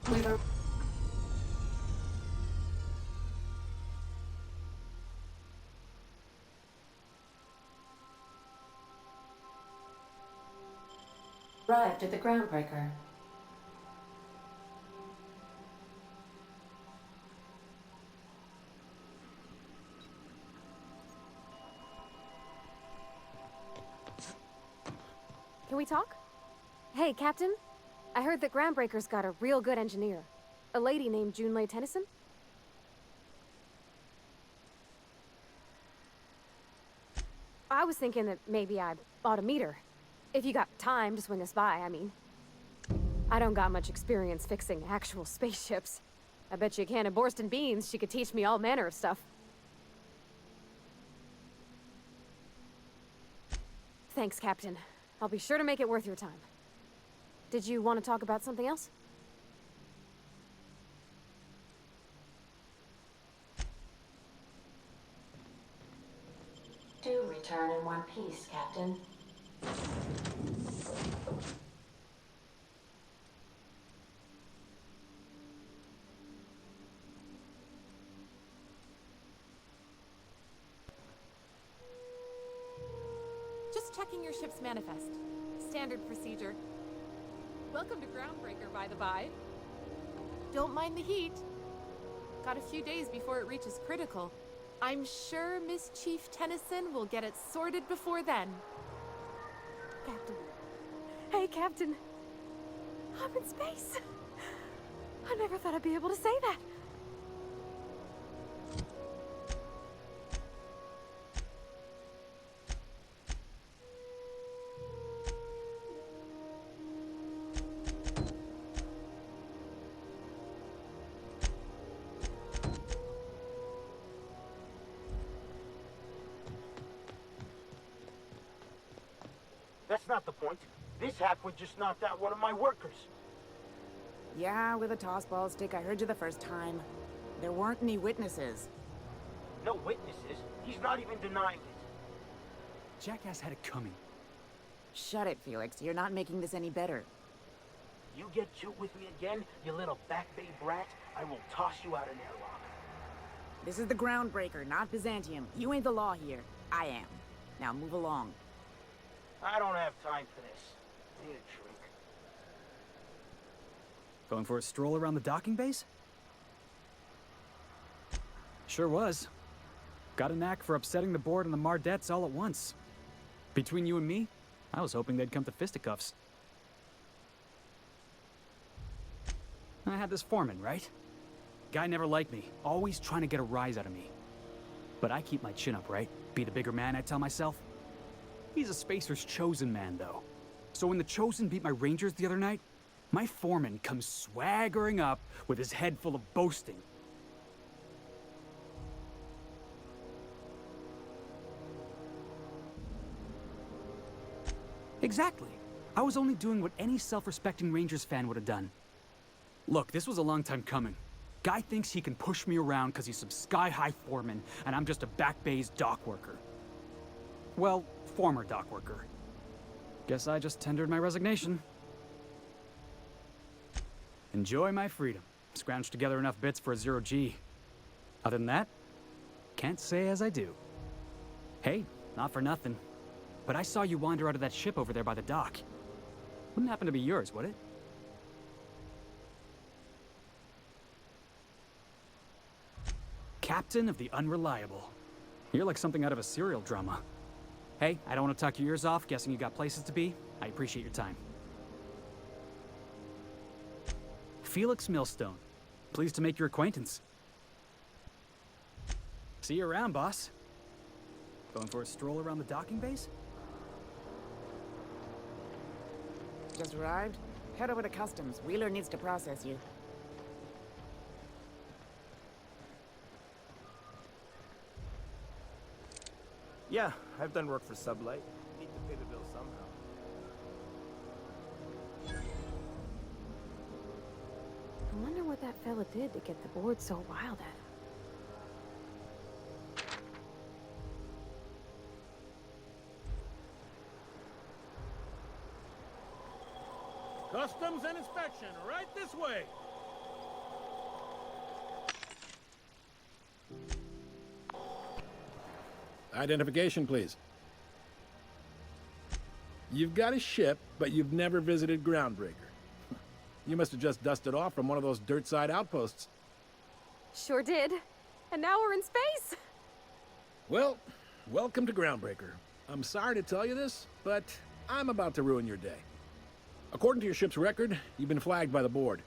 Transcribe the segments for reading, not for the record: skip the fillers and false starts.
We've arrived at the groundbreaker. Can we talk? Hey, Captain. I heard that Groundbreaker's got a real good engineer. A lady named Junlei Tennyson? I was thinking that maybe I ought to meet her. If you got time to swing us by, I mean. I don't got much experience fixing actual spaceships. I bet you a can of Borston beans she could teach me all manner of stuff. Thanks, Captain. I'll be sure to make it worth your time. Did you want to talk about something else? Do return in one piece, Captain. Just checking your ship's manifest. Standard procedure. Welcome to Groundbreaker, by the by. Don't mind the heat. Got a few days before it reaches critical. I'm sure Miss Chief Tennyson will get it sorted before then. Captain. Hey, Captain. I'm in space. I never thought I'd be able to say that. That's not the point. This halfwit just knocked out one of my workers. Yeah, with a tossball stick, I heard you the first time. There weren't any witnesses. No witnesses. He's not even denying it. Jackass had it coming. Shut it, Felix. You're not making this any better. You get cute with me again, you little back bay brat, I will toss you out an airlock. This is the Groundbreaker, not Byzantium. You ain't the law here. I am. Now move along. I don't have time for this. I need a drink. Going for a stroll around the docking base? Sure was. Got a knack for upsetting the board and the Mardettes all at once. Between you and me, I was hoping they'd come to fisticuffs. I had this foreman, right? Guy never liked me, always trying to get a rise out of me. But I keep my chin up, right? Be the bigger man, I tell myself. He's a Spacer's chosen man, though. So when the Chosen beat my Rangers the other night, my foreman comes swaggering up with his head full of boasting. Exactly. I was only doing what any self-respecting Rangers fan would have done. Look, this was a long time coming. Guy thinks he can push me around because he's some sky-high foreman, and I'm just a back bay's dock worker. Well, former dock worker. Guess I just tendered my resignation. Enjoy my freedom. Scrounged together enough bits for a 0G. Other than that, can't say as I do. Hey, not for nothing, but I saw you wander out of that ship over there by the dock. Wouldn't happen to be yours, would it? Captain of the Unreliable. You're like something out of a serial drama. Hey, I don't want to talk your ears off, guessing you got places to be. I appreciate your time. Felix Millstone. Pleased to make your acquaintance. See you around, boss. Going for a stroll around the docking base? Just arrived? Head over to Customs. Wheeler needs to process you. Yeah, I've done work for Sublight. Need to pay the bill somehow. I wonder what that fella did to get the board so wild at him. Customs and inspection, right this way. Identification, please. You've got a ship, but you've never visited Groundbreaker. You must have just dusted off from one of those dirt-side outposts. Sure did. And now we're in space! Well, welcome to Groundbreaker. I'm sorry to tell you this, but I'm about to ruin your day. According to your ship's record, you've been flagged by the board.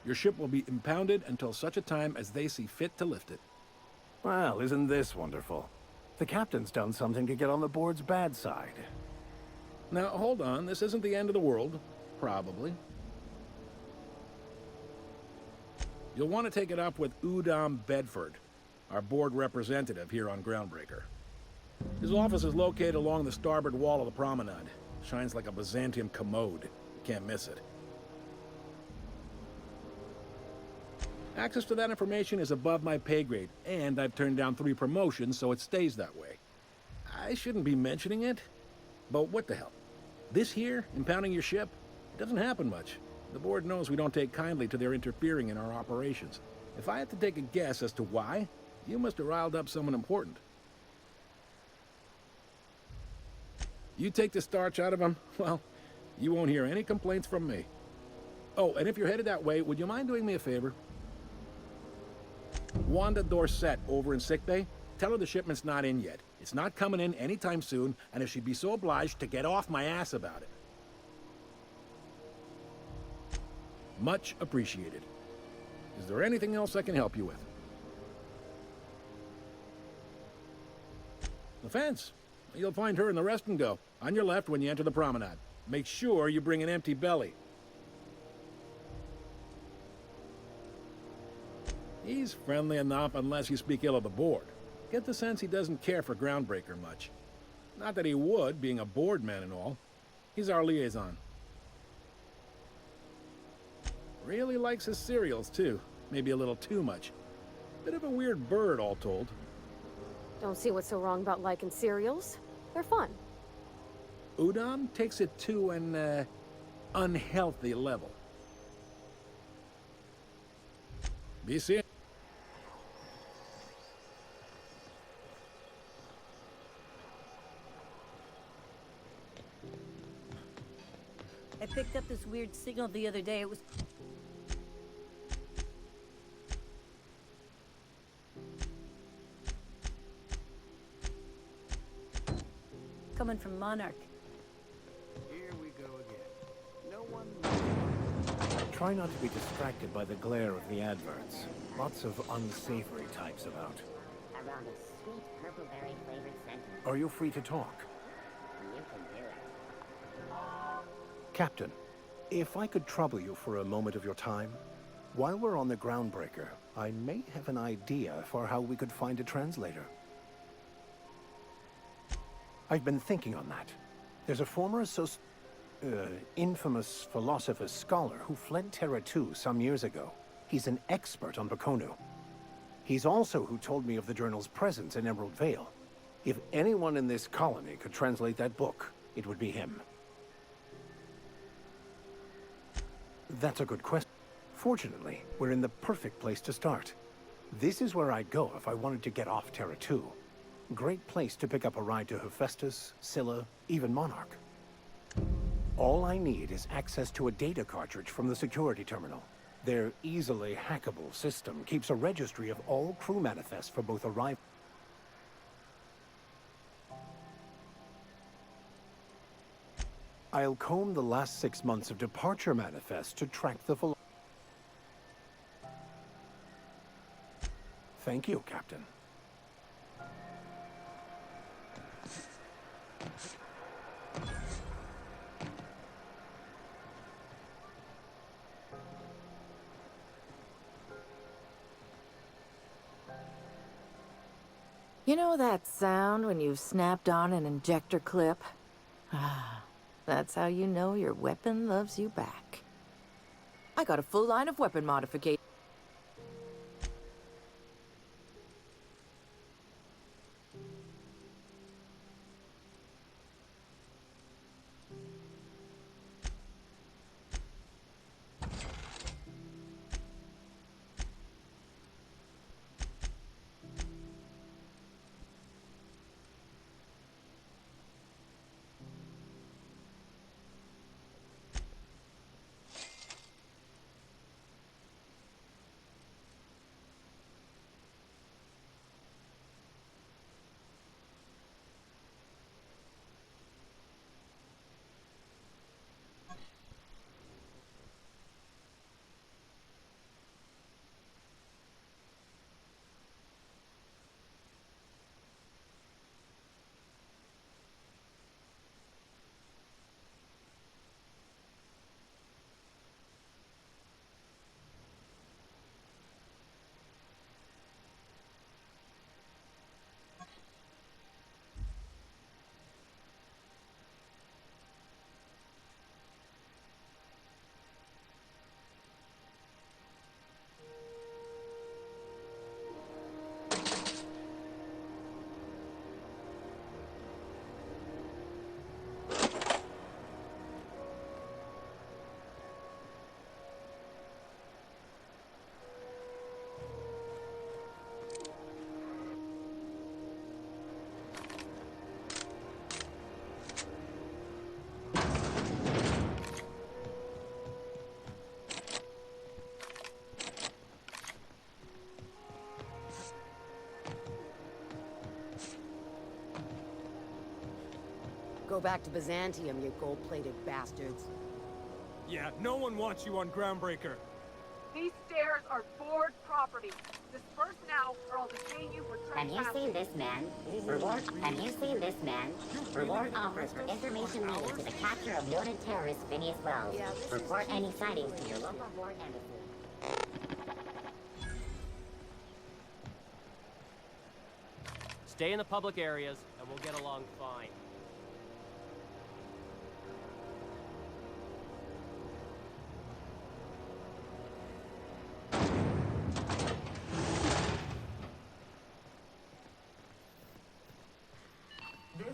Your ship will be impounded until such a time as they see fit to lift it. Well, isn't this wonderful? The captain's done something to get on the board's bad side. Now, hold on. This isn't the end of the world. Probably. You'll want to take it up with Udom Bedford, our board representative here on Groundbreaker. His office is located along the starboard wall of the promenade. Shines like a Byzantium commode. You can't miss it. Access to that information is above my pay grade, and I've turned down 3 promotions, so it stays that way. I shouldn't be mentioning it, but what the hell? This here, impounding your ship, it doesn't happen much. The board knows we don't take kindly to their interfering in our operations. If I had to take a guess as to why, you must have riled up someone important. You take the starch out of him, well, you won't hear any complaints from me. Oh, and if you're headed that way, would you mind doing me a favor? Wanda Dorset over in sickbay, tell her the shipment's not in yet. It's not coming in anytime soon, and if she'd be so obliged to get off my ass about it. Much appreciated. Is there anything else I can help you with? The fence. You'll find her in the rest and go, on your left when you enter the promenade. Make sure you bring an empty belly. He's friendly enough unless you speak ill of the board. Get the sense he doesn't care for Groundbreaker much. Not that he would, being a board man and all. He's our liaison. Really likes his cereals, too. Maybe a little too much. Bit of a weird bird, all told. Don't see what's so wrong about liking cereals. They're fun. Udom takes it to an, unhealthy level. Be seeing. I picked up this weird signal the other day. It was... coming from Monarch. Here we go again. No one... Try not to be distracted by the glare of the adverts. Lots of unsavory types about. Around a sweet purple berry flavored sentence. Are you free to talk? You can do it. Captain, if I could trouble you for a moment of your time, while we're on the Groundbreaker, I may have an idea for how we could find a translator. I've been thinking on that. There's a former infamous philosopher scholar who fled Terra 2 some years ago. He's an expert on Bakonu. He's also who told me of the journal's presence in Emerald Vale. If anyone in this colony could translate that book, it would be him. That's a good question. Fortunately, we're in the perfect place to start. This is where I'd go if I wanted to get off Terra 2. Great place to pick up a ride to Hephaestus, Scylla, even Monarch. All I need is access to a data cartridge from the security terminal. Their easily hackable system keeps a registry of all crew manifests for both arrival. I'll comb the last 6 months of departure manifests to track the full... Thank you, Captain. You know that sound when you've snapped on an injector clip? Ah, that's how you know your weapon loves you back. I got a full line of weapon modifications. back to Byzantium, you gold-plated bastards. Yeah, no one wants you on Groundbreaker. These stairs are board property. Disperse now, or I'll detain you for Have you seen this man? Have you seen this man? Reward offers for information leading to the capture of noted terrorist Phineas Wells. Report any sightings to your local board embassy. Stay in the public areas, and we'll get along fine.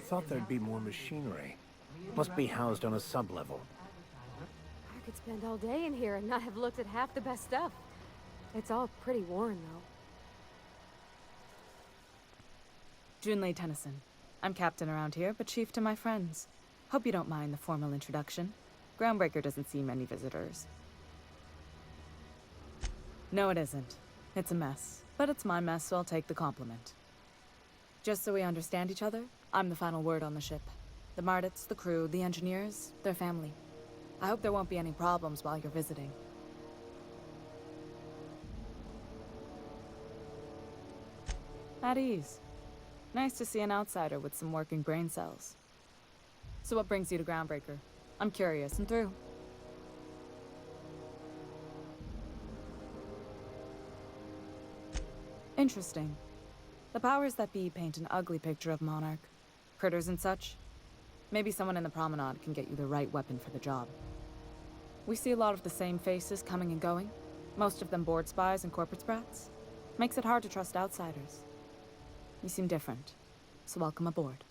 Thought there'd be more machinery. Must be housed on a sub-level. I could spend all day in here and not have looked at half the best stuff. It's all pretty worn, though. Junlei Tennyson. I'm captain around here, but chief to my friends. Hope you don't mind the formal introduction. Groundbreaker doesn't see many visitors. No, it isn't. It's a mess. But it's my mess, so I'll take the compliment. Just so we understand each other, I'm the final word on the ship. The Mardits, the crew, the engineers, their family. I hope there won't be any problems while you're visiting. At ease. Nice to see an outsider with some working brain cells. So what brings you to Groundbreaker? I'm curious and through. Interesting. The powers that be paint an ugly picture of Monarch. Critters and such. Maybe someone in the promenade can get you the right weapon for the job. We see a lot of the same faces coming and going. Most of them board spies and corporate sprats. Makes it hard to trust outsiders. You seem different, so welcome aboard.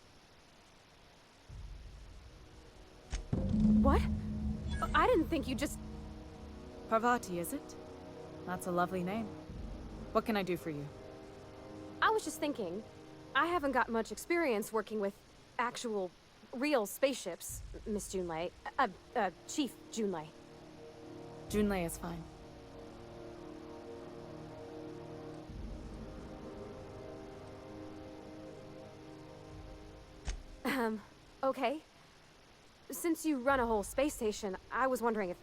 What? I didn't think you just... Parvati, is it? That's a lovely name. What can I do for you? I was just thinking, I haven't got much experience working with actual, real spaceships, Miss Junlei. Chief Junlei. Junlei is fine. Okay. Since you run a whole space station, I was wondering if...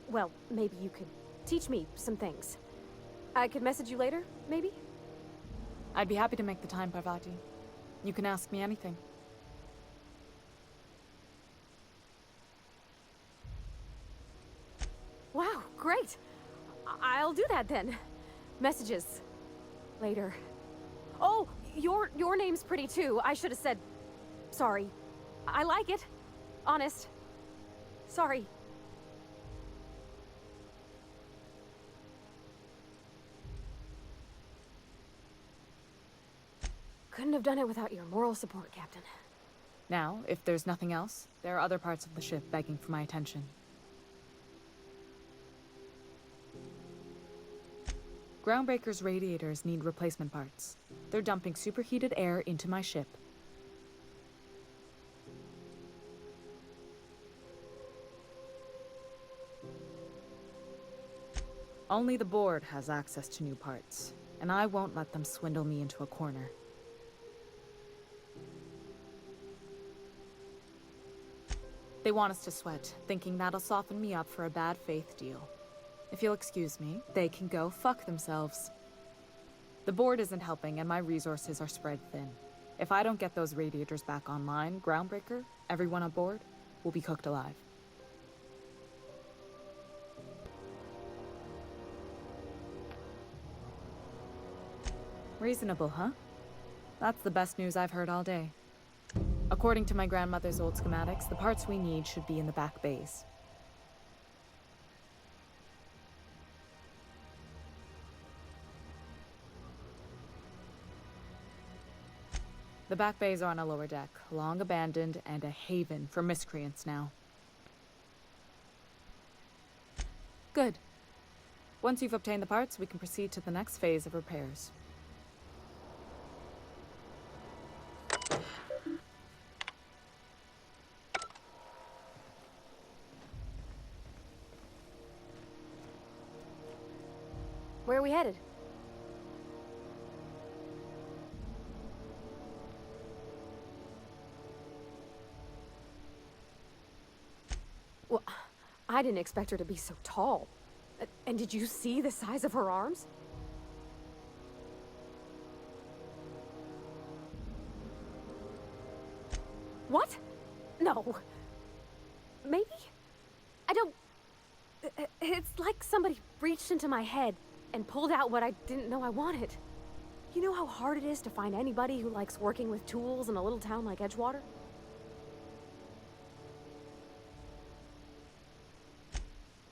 Well, maybe you could teach me some things. I could message you later, maybe? I'd be happy to make the time, Parvati. You can ask me anything. Wow, great! I'll do that then. Messages. Later. Oh, your name's pretty too. I should have said... Sorry. I like it. Honest. Sorry. Couldn't have done it without your moral support, Captain. Now, if there's nothing else, there are other parts of the ship begging for my attention. Groundbreaker's radiators need replacement parts. They're dumping superheated air into my ship. Only the board has access to new parts, and I won't let them swindle me into a corner. They want us to sweat, thinking that'll soften me up for a bad faith deal. If you'll excuse me, they can go fuck themselves. The board isn't helping and my resources are spread thin. If I don't get those radiators back online, Groundbreaker, everyone on board, will be cooked alive. Reasonable, huh? That's the best news I've heard all day. According to my grandmother's old schematics, the parts we need should be in the back bays. The back bays are on a lower deck, long abandoned and a haven for miscreants now. Good. Once you've obtained the parts, we can proceed to the next phase of repairs. Where are we headed? I didn't expect her to be so tall. And did you see the size of her arms? What? No. Maybe? I don't... It's like somebody reached into my head and pulled out what I didn't know I wanted. You know how hard it is to find anybody who likes working with tools in a little town like Edgewater?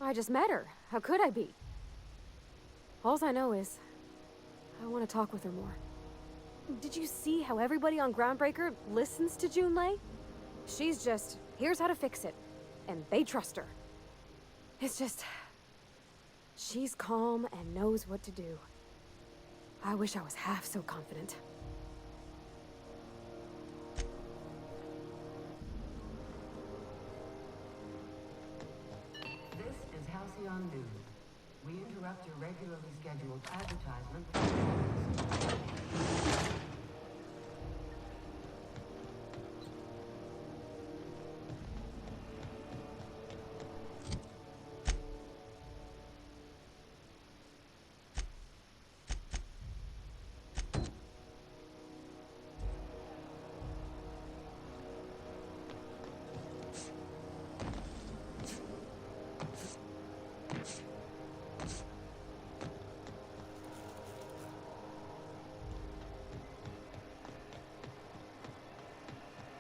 I just met her. How could I be? Alls I know is, I want to talk with her more. Did you see how everybody on Groundbreaker listens to Junlei? She's just, here's how to fix it. And they trust her. It's just... she's calm and knows what to do. I wish I was half so confident. This is Halcyon News. We interrupt your regularly scheduled advertisement.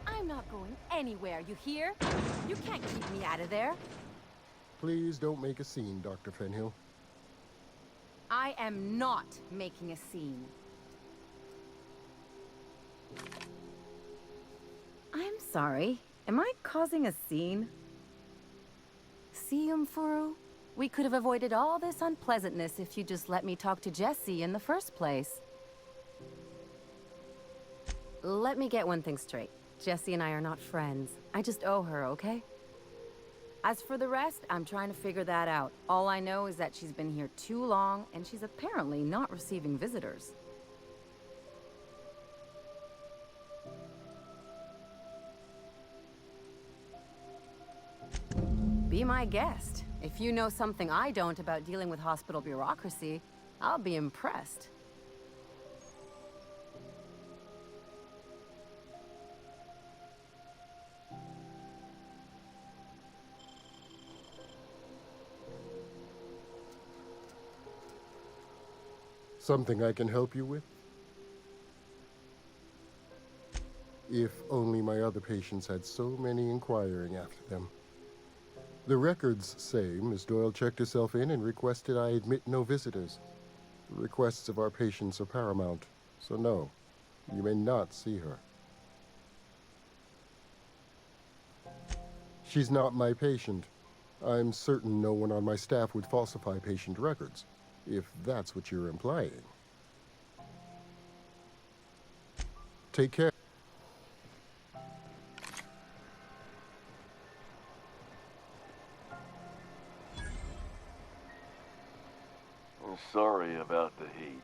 I'm not going anywhere, you hear? You can't keep me out of there. Please don't make a scene, Dr. Fenhill. I am not making a scene. I'm sorry. Am I causing a scene? See, Umfuru? We could have avoided all this unpleasantness if you just let me talk to Jessie in the first place. Let me get one thing straight. Jessie and I are not friends. I just owe her, okay? As for the rest, I'm trying to figure that out. All I know is that she's been here too long, and she's apparently not receiving visitors. Be my guest. If you know something I don't about dealing with hospital bureaucracy, I'll be impressed. Something I can help you with? If only my other patients had so many inquiring after them. The records say Miss Doyle checked herself in and requested I admit no visitors. The requests of our patients are paramount, so no, you may not see her. She's not my patient. I'm certain no one on my staff would falsify patient records, if that's what you're implying. Take care. Sorry about the heat.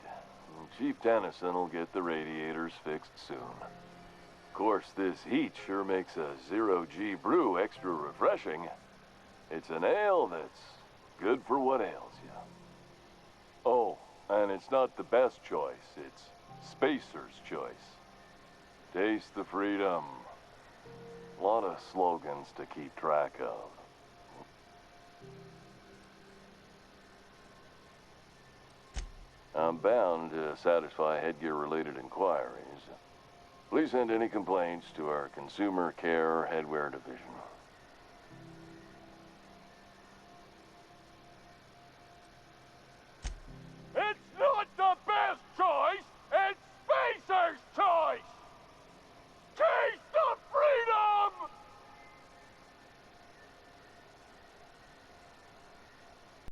Chief Tennyson will get the radiators fixed soon. Of course, this heat sure makes a zero-G brew extra refreshing. It's an ale that's good for what ails you. Oh, and it's not the best choice, it's Spacer's choice. Taste the freedom. A lot of slogans to keep track of. I'm bound to satisfy headgear-related inquiries. Please send any complaints to our Consumer Care Headwear Division.